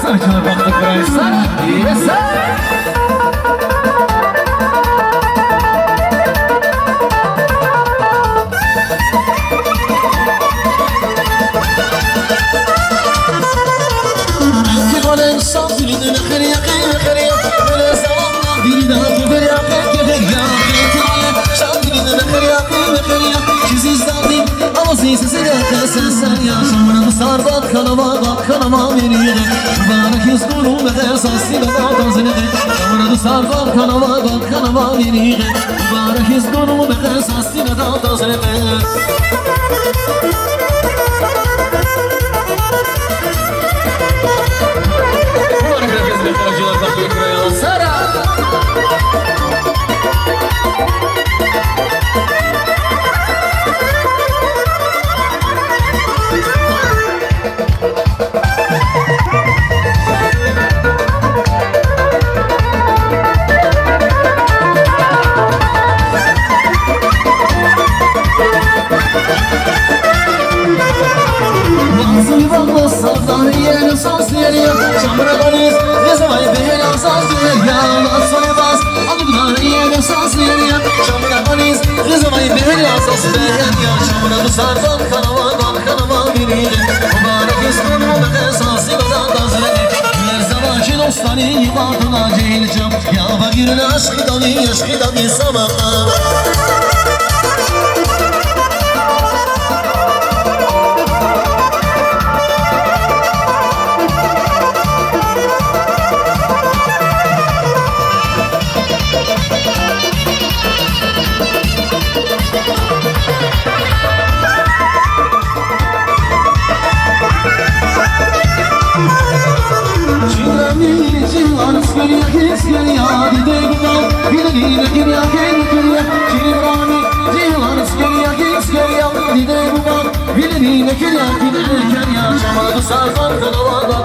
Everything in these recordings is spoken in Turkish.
Saçına baktık buraya sana. Sarbat kanama beni Mübarek yüz durum eder sasli bedava zinede Yavradı sarbat kanama beni Mübarek yüz durum eder sasli bedava zinede Mübarek herkes beklerciler takıyor buraya. Sara! Şamra baliz, rezavay beyler saz ya Nasıl bas, alıklar yiyelim saz ya Şamra baliz, rezavay beyler saz ya Şamra bu sardan kanama biri Mübarek ismini ve esası bana tazele Her zamanki dostları yıkardına cehilcam Ya bagirin aşkı da bir sabah Sarfan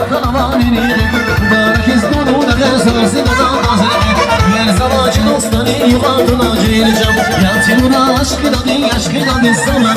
kanava beni Mübarek izdonu da gezersin adam Her zamanki dostları yukarıdına geleceğim Ya Timur'a aşkı da din sana